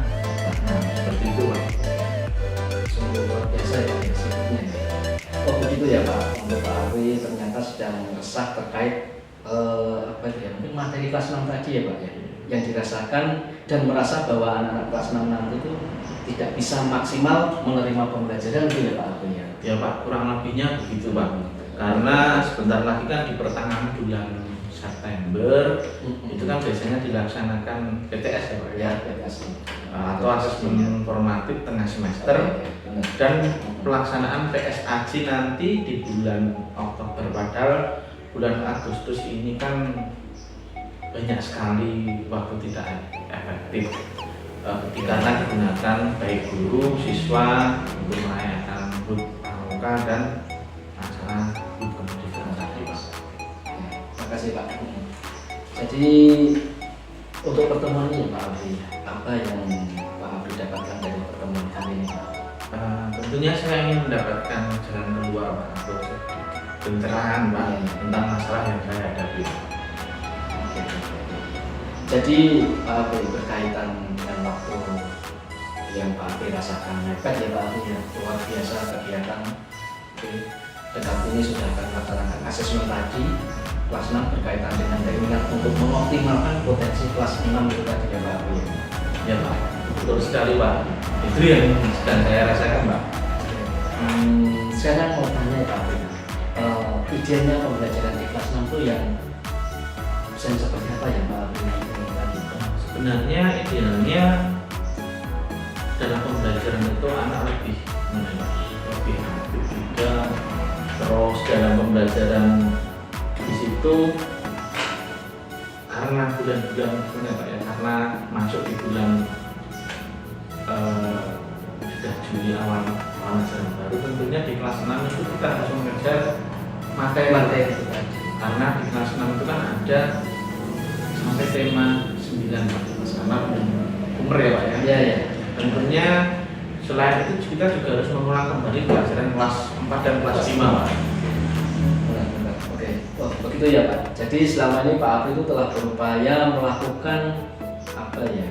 Seperti itu Pak. Sungguh luar biasa ya sebetulnya. Oh begitu ya Pak, untuk Pak Apri ternyata sedang resah terkait mungkin materi kelas 6 tadi ya Pak ya, yang dirasakan dan merasa bahwa anak-anak kelas 6 nanti itu tidak bisa maksimal menerima pembelajaran itu ya Pak Apri ya. Ya Pak, kurang lebihnya begitu Pak. Karena sebentar lagi kan di pertengahan bulan September itu kan biasanya dilaksanakan PTS ya Pak ya, PTS atau asesmen formatif tengah semester, dan pelaksanaan PSAJ nanti di bulan Oktober. Padahal bulan Agustus ini kan banyak sekali waktu tidak efektif karena digunakan baik guru, siswa untuk merayakan HUT pramuka dan acara HUT kemudian tadi Pak. Terima kasih Pak. Jadi untuk pertemuan ini Pak Apri, apa yang Pak Apri dapatkan dari pertemuan kali ini Pak? Tentunya saya ingin mendapatkan jalan keluar Pak, atau pencerahan Pak tentang masalah yang saya hadapi. Jadi Pak Apri berkaitan dengan waktu yang Pak Apri rasakan mepet ya Pak Apri ya, luar biasa kegiatan. Dekat ini sudah akan melaksanakan asesmen tadi kelas 6 berkaitan dengan keinginan untuk mengoptimalkan potensi kelas 6 itu tadi ya Pak Apri. Ya Pak, betul sekali Pak. Itu yang sedang saya rasakan Pak. Sekarang mau tanya Pak Apri, idealnya pembelajaran di kelas 6 itu yang seperti apa ya Pak Sebenarnya idealnya dalam pembelajaran itu anak lebih aktif juga. Terus dalam pembelajaran di situ karena bulan-bulan Pak ya, karena masuk di bulan sudah Juli awal ajaran baru, tentunya di kelas 6 itu kita harus mengejar materi itu tadi. Karena di kelas 6 itu kan ada sampai tema 9 sama umur ya Pak ya. Iya, iya. Tentunya selain itu kita juga harus mengulang kembali pelajaran kelas 4 dan kelas 5 Pak. Benar. Oke. Oh, begitu ya Pak. Jadi selama ini Pak Apri itu telah berupaya melakukan apa ya?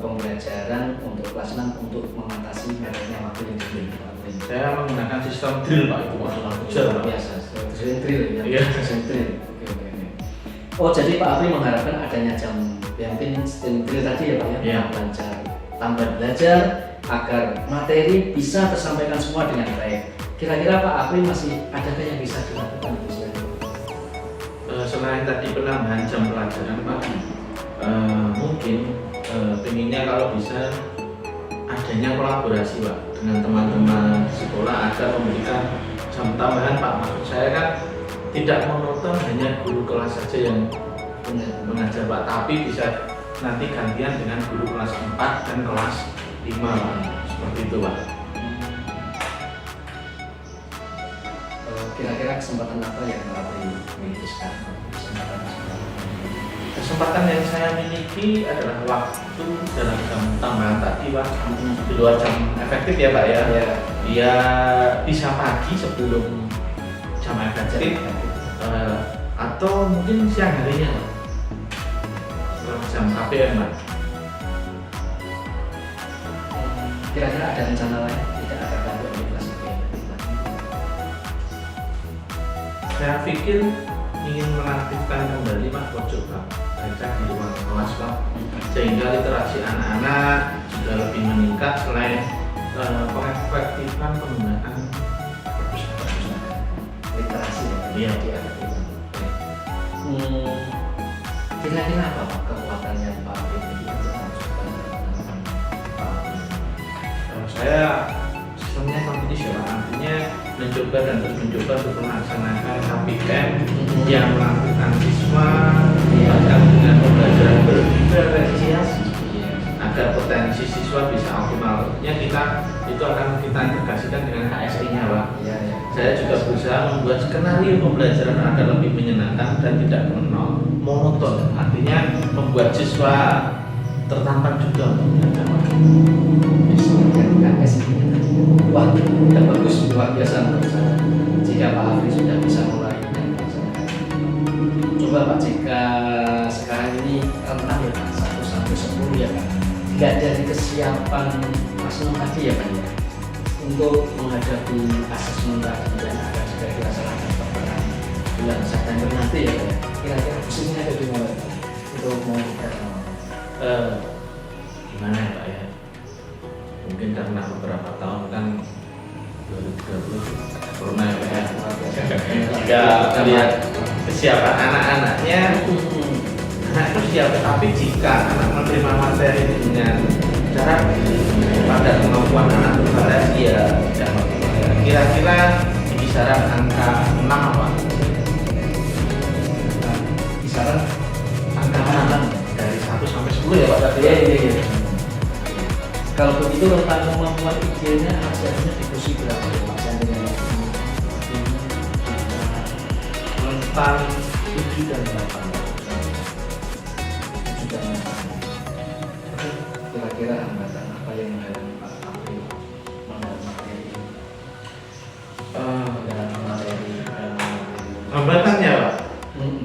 Pembelajaran untuk kelas 6 untuk mengatasi merahnya waktu yang diberi Pak Apri. Saya menggunakan sistem drill Pak, itu Luar biasa. Sistem drill ya. Iya. Sistem drill. Oke. Oh, jadi Pak Apri mengharapkan adanya jam bimbing sistem drill tadi ya Pak ya. Iya. Tambah belajar agar materi bisa tersampaikan semua dengan baik. Kira-kira Pak Apri masih adakah yang bisa dilakukan selain tadi penambahan jam pelajaran Pak, mungkin pengennya kalau bisa adanya kolaborasi Pak dengan teman-teman sekolah agar memberikan jam tambahan Pak. Maksud saya kan tidak monoton hanya guru kelas saja yang mengajar Pak, tapi bisa nanti gantian dengan guru kelas 4 dan kelas 5 Pak. Seperti itu Pak. Kira-kira kesempatan apa yang Pak Apri miliki sekarang? Kesempatan yang saya miliki adalah waktu dalam jam tambahan tadi Pak, di luar jam efektif ya Pak ya. Dia bisa pagi sebelum jam efektif atau mungkin siang harinya Pak, setelah jam KPM Pak. Kira-kira ada rencana lain tidak ada gangguan di kelas ini? Saya pikir ingin mengaktifkan kembali Pak pojok Pak, baca di ruang kelas Pak, sehingga literasi anak-anak juga lebih meningkat selain pengefektifan penggunaan perpustakaan. Literasi Iya. Kira-kira apa Pak kekuatannya Pak Apri ini untuk memasukkan Pak Apri? Saya sistemnya kompetisional, artinya mencoba dan terus mencoba untuk melaksanakan KPM yang melakukan siswa bahkan dengan pembelajaran berdiferensiasi agar potensi siswa bisa optimalnya kita itu akan kita integrasikan dengan KSI-nya Pak. Saya juga berusaha membuat skenario pembelajaran agar lebih menyenangkan dan tidak monoton, artinya membuat siswa tertampar juga untuk belajar. Wah, yang bagus, luar biasa menurut saya. Jika Pak Apri sudah bisa mulai dan melaksanakan. Coba Pak, jika sekarang ini rentang ya Pak, 1 sampai 10 ya Pak, nggak dari kesiapan paslon tadi ya Pak ya, untuk menghadapi asesmen tadi yang akan segera dilaksanakan pada bulan September nanti ya Pak. Kira-kira khususnya ada di mana Pak untuk mengungkapkan? Gimana ya Pak ya? Mungkin karena beberapa tahun kan 2030 corona ya Pak ya. Jika melihat kesiapan anak-anaknya, anak itu siap, tapi jika anak menerima materi dengan cara pada kemampuan anak bervariasi ya tidak maksimal. Kira-kira di kisaran angka 6 apa? Kisaran Angka 6 dari 1 sampai 10 ya Pak tadi. Iya. Kalau begitu rentang kemampuan idealnya asalnya di kursi berapa ya Pak? Rentang 7 dan 8. Kira-kira hambatan apa yang menghalangi Pak Apri mengenai materi? Hambatannya Pak?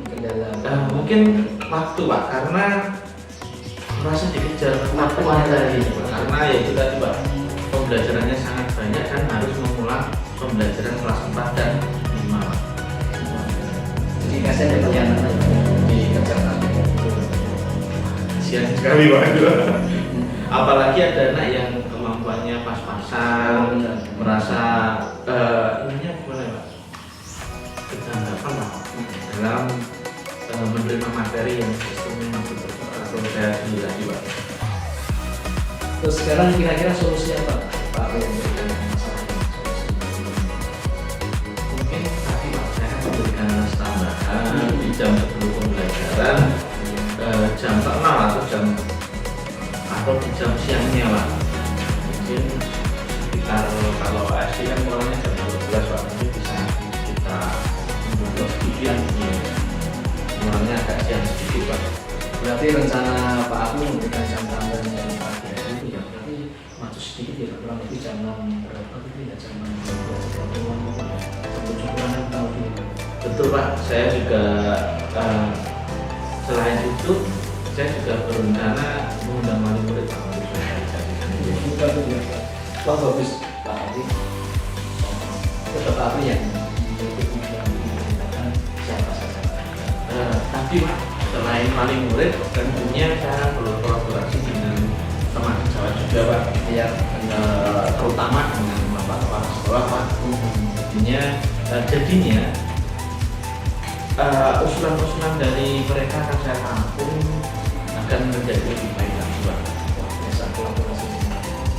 Kendala. Mungkin waktu Pak, karena merasa dikejar waktu materi Pak. Karena ya itu tadi Pak, pembelajarannya sangat banyak dan harus mengulang pembelajaran kelas 4 dan 5 Pak. Jadi kasihan ya Pak yang dikerjakan. Kasihan sekali Pak. Apalagi ada anak yang kemampuannya pas-pasan, merasa ininya gimana ya Pak? Kegagapan Pak dalam menerima materi yang sistemnya berkonsolidasi tadi Pak. Terus sekarang kira-kira solusi apa Pak Ari untuk masalah ini? Mungkin tadi Pak saya memberikan tambahan di jam sebelum pembelajaran, jam terkenal atau di jam siangnya Pak. Mungkin sekitar kalau SD kan mulainya jam 12 Pak, mungkin bisa kita mundur sedikit ya. Mulainya agak siang sedikit Pak. Berarti rencana Pak Aku memberikan jam tambahan yang pagi itu ya berarti maju sedikit ya kurang lebih jam 6 berapa gitu ya, jam 6 jam 7 tahun ini. Betul Pak, saya juga selain itu saya juga berencana mengundang wali murid Pak untuk sosialisasikan. Bukan tuh ya. Wah bagus Pak Ari. Tetap Pak Ari yang diberitakan siapa saja. Tapi Pak, selain wali murid tentunya saya berkolaborasi dengan teman sejawat juga Pak, Ya, terutama dengan Bapak kepala sekolah Pak. Jadinya usulan-usulan dari mereka akan saya tampung akan menjadi lebih baik lagi Pak. biasa kolaborasi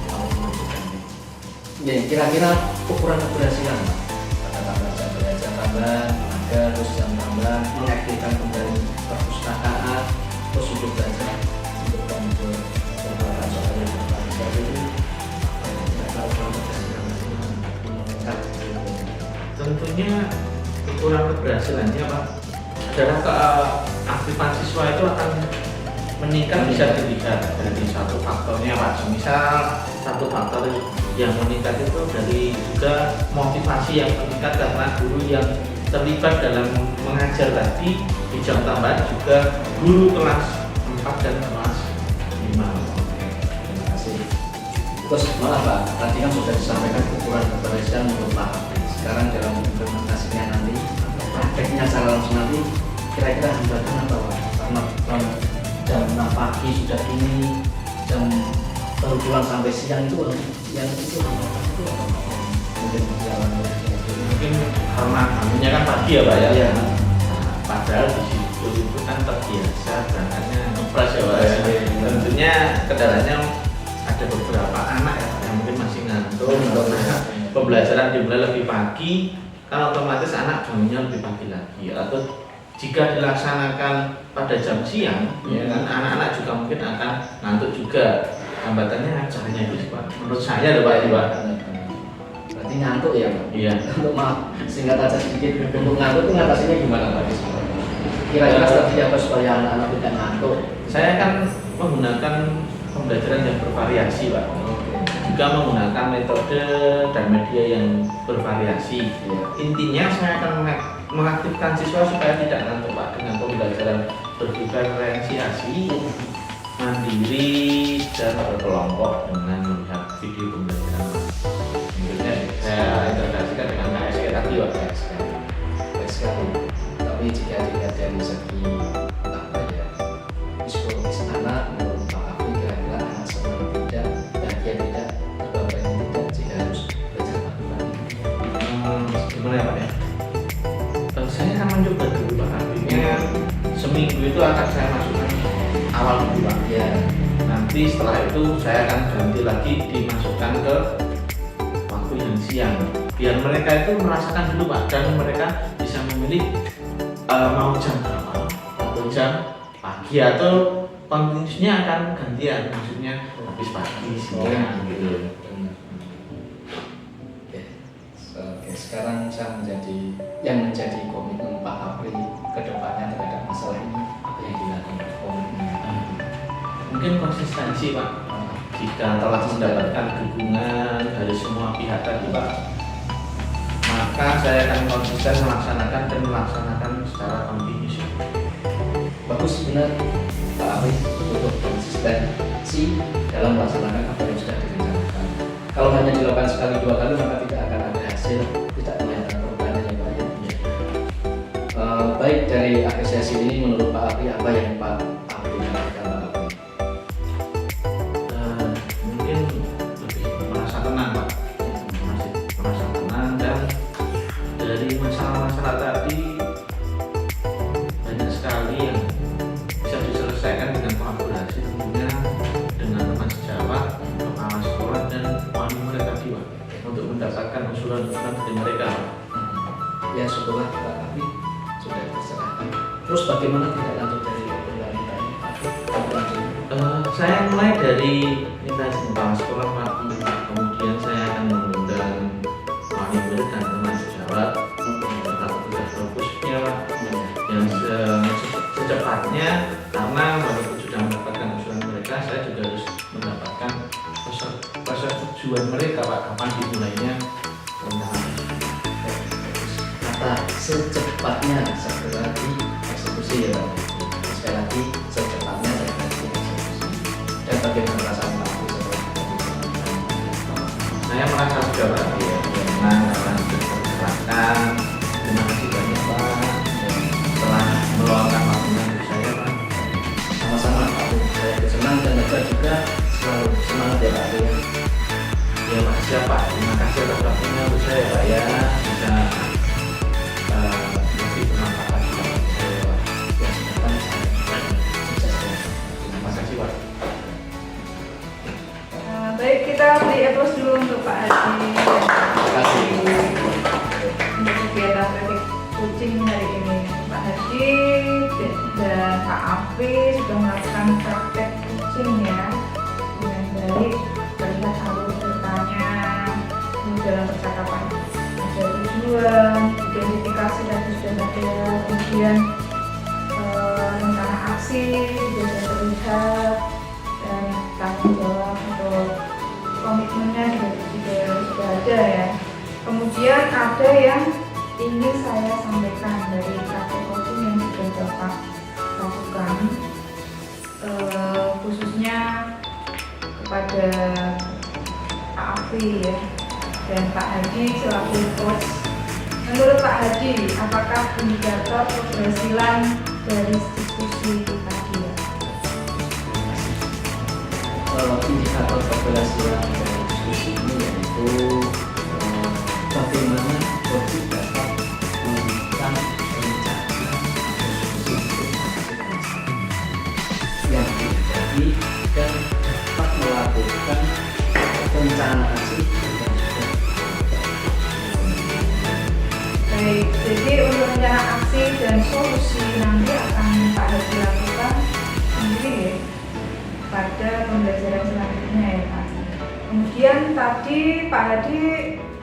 mau menunjukkan. Ya, kira-kira ukuran keberhasilan Pak. Kata tambah jam belajar tambah, tenaga, terus jam tambah, mengaktifkan kembali perpustakaan, terus untuk belajar untuk beberapa soal yang berkualitas itu. Kira-kira ukuran keberhasilan meningkat. Tentunya ukuran keberhasilannya Pak adalah keaktifan siswa itu akan meningkat, bisa dilihat dari satu faktornya Pak. Misal satu faktor yang meningkat itu dari juga motivasi yang meningkat karena guru yang terlibat dalam mengajar tadi di jam tambahan juga guru kelas 4 dan kelas 5. Terima kasih. Terus malah Pak, tadi kan sudah disampaikan ukuran keberhasilan menurut Pak Apri. Sekarang dalam implementasinya nanti, prakteknya secara langsung nanti, kira-kira hambatan apa Pak? Karena jam 6 pagi sudah ini, jam baru pulang sampai siang itu, yang itu hambatan itu apa? Mungkin jalan Mungkin karena kaminya kan pagi ya Pak ya. Iya. Nah, padahal di situ itu kan terbiasa berangkatnya ngepres ya Pak. Tentunya kendalanya ada beberapa anak ya Pak, yang mungkin masih ngantuk karena pembelajaran dimulai lebih pagi, kan otomatis anak bangunnya lebih pagi lagi. Atau jika dilaksanakan pada jam siang, ya kan anak-anak juga mungkin akan ngantuk juga. Hambatannya caranya itu sih Pak. Menurut saya ada Pak ini Pak. Berarti ngantuk ya Pak? Iya. Untuk maaf, singkat aja sedikit, untuk ngantuk itu ngatasinya gimana Pak? Kira-kira strategi apa supaya anak-anak tidak ngantuk? Saya kan menggunakan pembelajaran yang bervariasi Pak. Juga menggunakan metode dan media yang bervariasi. Intinya saya akan mengaktifkan siswa supaya tidak ngantuk Pak dengan pembelajaran berdiferensiasi, mandiri dan berkelompok dengan melihat video pembelajaran. Intinya saya integrasikan dengan KSK tadi Pak. Baik sekali. Tapi jika dilihat dari segi apa ya, psikologis anak, menurut Pak Apri kira-kira anak senang tidak, bahagia tidak, terbebani tidak jika harus belajar pagi-pagi. Gimana ya Pak ya? Saya akan mencoba dulu Pak. Artinya seminggu itu akan saya masukkan awal dulu Pak. Ya, Nanti setelah itu saya akan ganti lagi dimasukkan ke waktu yang siang. Biar mereka itu merasakan dulu Pak, dan mereka bisa memilih mau jam berapa atau jam pagi atau kontinusinya akan gantian, maksudnya habis pagi siang gitu. Oke, sekarang saya yang menjadi komitmen Pak Apri ke depannya terhadap masalah ini apa yang dilakukan komitmen? Mungkin konsistensi Pak. Jika telah mendapatkan dukungan dari semua pihak tadi Pak, maka saya akan konsisten melaksanakan secara kontinus. Bagus, benar Pak Apri untuk konsistensi dalam melaksanakan apa yang sudah direncanakan. Kalau hanya dilakukan sekali dua kali maka tidak akan ada hasil, tidak kelihatan perubahan yang baik. Baik, dari apresiasi ini menurut Pak Apri apa yang Pak Apri katakan Pak Apri? Mungkin lebih merasa tenang Pak, masih merasa tenang, dan dari masalah-masalah tadi banyak sekali usulan-usulan dari mereka. Ya setelah Pak Abi sudah diserahkan. Terus bagaimana tidak lanjut dari obrolan kita ini, Pak? Saya mulai dari minta izin kepala sekolah Pak. Kemudian saya akan mengundang wali murid dan teman sejawat tentang tugas khususnya Pak. Yang secepatnya, karena walaupun sudah mendapatkan usulan mereka, saya juga harus mendapatkan persetujuan mereka Pak, kapan dimulainya rencananya. Kata secepatnya segera dieksekusi ya Pak. Sekali lagi secepatnya segera dieksekusi. Dan bagaimana perasaan Pak Abi setelah Saya merasa sudah bahagia karena sudah terserahkan. Terima kasih banyak Pak telah meluangkan waktunya untuk saya Pak. sama-sama Pak Abi, saya senang dan lega juga, selalu semangat ya Pak Abi. Ya makasih ya Pak, terima kasih atas waktunya untuk saya Pak ya, bisa lebih bermanfaat untuk saya Pak. Ya semoga sukses ya. Terima kasih Pak. Baik, kita beri applause dulu untuk Pak Hadi. Terima kasih. Untuk kegiatan praktik coaching hari ini, Pak Hadi dan Pak Afi sudah melakukan praktek coaching ya dengan baik, terlihat alur ceritanya, dalam percakapan ada tujuan, identifikasi tadi sudah ada, kemudian rencana aksi sudah terlihat, dan tanggung jawab atau komitmennya juga sudah ada ya. Kemudian ada yang ingin saya sampaikan dari praktek coaching yang sudah Bapak lakukan, khususnya kepada Pak Afi ya dan Pak Hadi selaku coach. Menurut Pak Hadi, apakah indikator keberhasilan dari diskusi tadi ya? Indikator keberhasilan dari diskusi ini yaitu bagaimana coaching dapat memberikan rencana atau solusi yang terjadi dan dapat melakukan rencana aksi. Baik, jadi untuk rencana aksi dan solusi nanti akan Pak Hadi lakukan sendiri ya pada pembelajaran selanjutnya ya Pak. Kemudian tadi Pak Hadi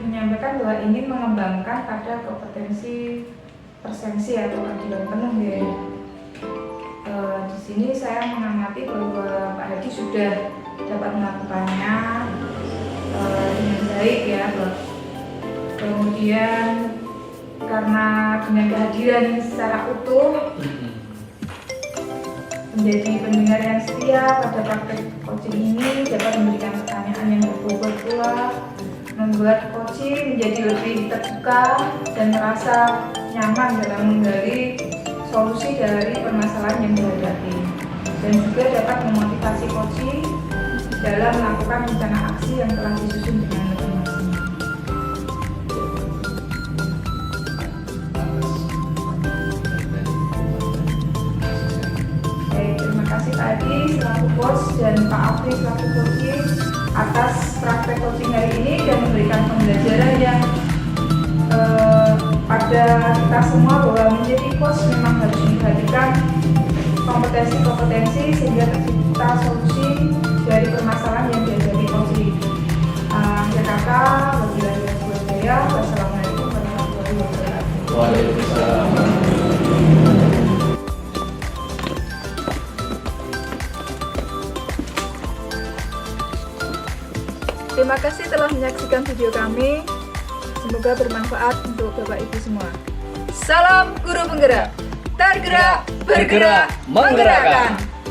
menyampaikan bahwa ingin mengembangkan pada kompetensi presensi atau keadilan penuh ya. Di sini saya mengamati bahwa Pak Hadi sudah dapat melakukannya dengan baik ya Pak. Kemudian karena dengan kehadiran secara utuh menjadi pendengar yang setia pada praktek coaching ini dapat memberikan pertanyaan yang berbobot pula, membuat coaching menjadi lebih terbuka dan merasa nyaman dalam menggali solusi dari permasalahan yang dihadapi, dan juga dapat memotivasi coaching dalam melakukan rencana aksi yang telah disusun dengan masing-masing. Terima kasih Pak Hadi selaku coach dan Pak Afri selaku coaching atas praktek coaching hari ini dan memberikan pembelajaran yang pada kita semua bahwa menjadi coach memang harus memperhatikan kompetensi-kompetensi sehingga tercipta solusi dari permasalahan yang dihadapi coaching. Akhir kata, wassalamualaikum warahmatullahi wabarakatuh. Waalaikumsalam. Terima kasih telah menyaksikan video kami. Semoga bermanfaat untuk Bapak Ibu semua. Salam Guru Penggerak. Tergerak, bergerak, menggerakkan.